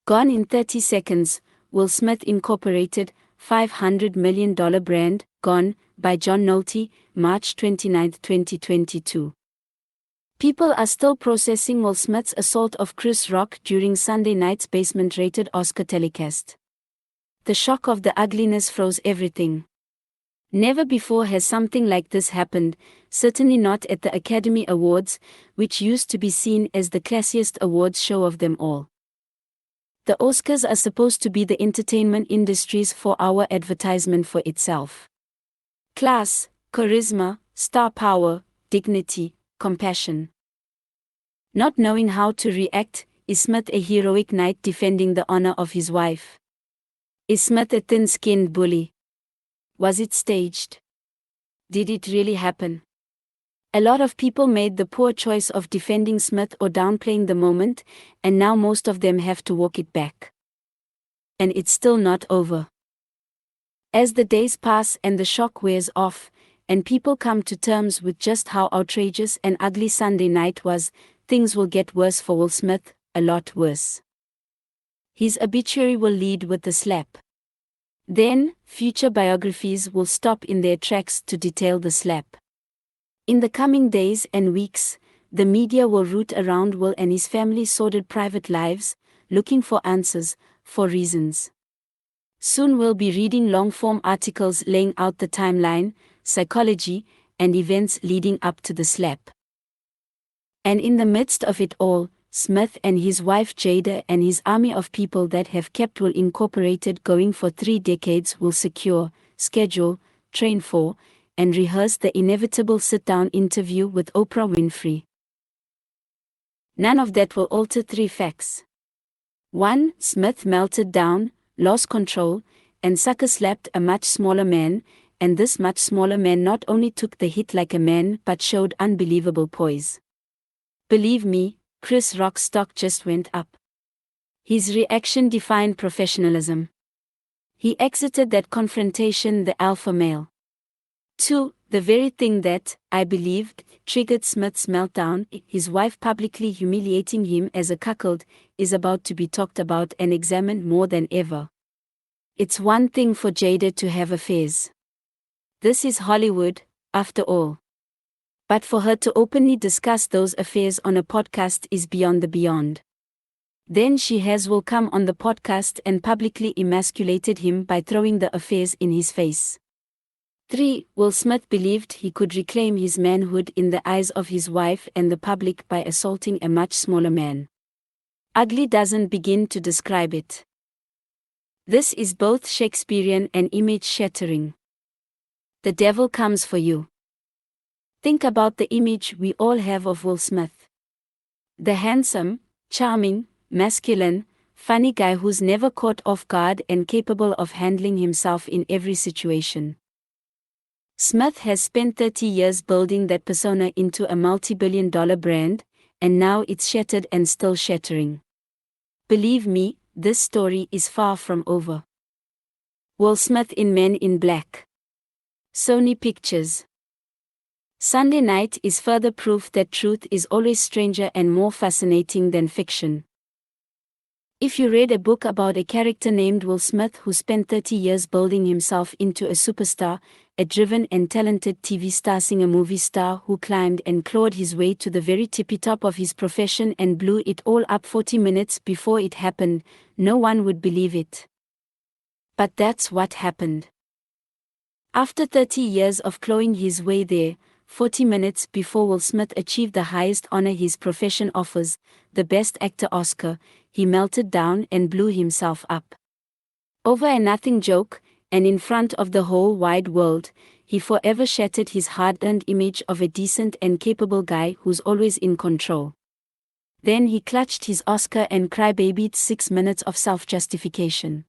Gone in 30 seconds, Will Smith Incorporated, $500 million brand, gone, by John Nolte, March 29, 2022. People are still processing Will Smith's assault of Chris Rock during Sunday night's basement-rated Oscar telecast. The shock of the ugliness froze everything. Never before has something like this happened, certainly not at the Academy Awards, which used to be seen as the classiest awards show of them all. The Oscars are supposed to be the entertainment industry's 4-hour advertisement for itself. Class, charisma, star power, dignity, compassion. Not knowing how to react, is Smith a heroic knight defending the honor of his wife? Is Smith a thin-skinned bully? Was it staged? Did it really happen? A lot of people made the poor choice of defending Smith or downplaying the moment, and now most of them have to walk it back. And it's still not over. As the days pass and the shock wears off, and people come to terms with just how outrageous and ugly Sunday night was, things will get worse for Will Smith, a lot worse. His obituary will lead with the slap. Then, future biographies will stop in their tracks to detail the slap. In the coming days and weeks, the media will root around Will and his family's sordid private lives, looking for answers, for reasons. Soon we'll be reading long-form articles laying out the timeline, psychology, and events leading up to the slap. And in the midst of it all, Smith and his wife Jada and his army of people that have kept Will Incorporated going for 3 decades will secure, schedule, train for, and rehearse the inevitable sit-down interview with Oprah Winfrey. None of that will alter 3 facts. 1. Smith melted down, lost control, and sucker-slapped a much smaller man, and this much smaller man not only took the hit like a man but showed unbelievable poise. Believe me, Chris Rock's stock just went up. His reaction defined professionalism. He exited that confrontation the alpha male. 2. The very thing that, I believed, triggered Smith's meltdown, his wife publicly humiliating him as a cuckold, is about to be talked about and examined more than ever. It's one thing for Jada to have affairs. This is Hollywood, after all. But for her to openly discuss those affairs on a podcast is beyond the beyond. Then she will come on the podcast and publicly emasculated him by throwing the affairs in his face. 3. Will Smith believed he could reclaim his manhood in the eyes of his wife and the public by assaulting a much smaller man. Ugly doesn't begin to describe it. This is both Shakespearean and image-shattering. The devil comes for you. Think about the image we all have of Will Smith. The handsome, charming, masculine, funny guy who's never caught off guard and capable of handling himself in every situation. Smith has spent 30 years building that persona into a multi-billion-dollar brand, and now it's shattered and still shattering. Believe me, this story is far from over. Will Smith in Men in Black. Sony Pictures. Sunday night is further proof that truth is always stranger and more fascinating than fiction. If you read a book about a character named Will Smith who spent 30 years building himself into a superstar, a driven and talented TV star singer movie star who climbed and clawed his way to the very tippy top of his profession and blew it all up 40 minutes before it happened, no one would believe it. But that's what happened. After 30 years of clawing his way there, 40 minutes before Will Smith achieved the highest honor his profession offers, the Best Actor Oscar, he melted down and blew himself up. Over a nothing joke, and in front of the whole wide world, he forever shattered his hard-earned image of a decent and capable guy who's always in control. Then he clutched his Oscar and crybabied 6 minutes of self-justification.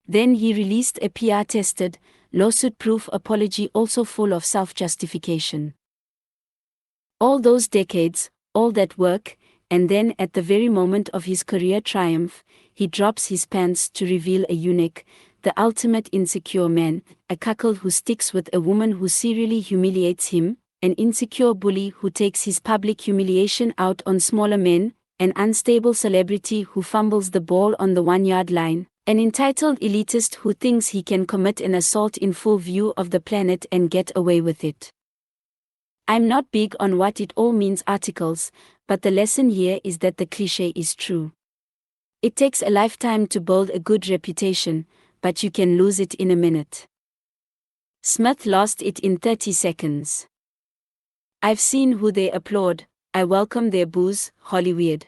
Then he released a PR-tested, lawsuit-proof apology also full of self-justification. All those decades, all that work, and then at the very moment of his career triumph, he drops his pants to reveal a eunuch, the ultimate insecure man, a cuckold who sticks with a woman who serially humiliates him, an insecure bully who takes his public humiliation out on smaller men, an unstable celebrity who fumbles the ball on the 1-yard line, an entitled elitist who thinks he can commit an assault in full view of the planet and get away with it. I'm not big on what it all means articles, but the lesson here is that the cliché is true. It takes a lifetime to build a good reputation, but you can lose it in a minute. Smith lost it in 30 seconds. I've seen who they applaud, I welcome their boos, Hollyweird.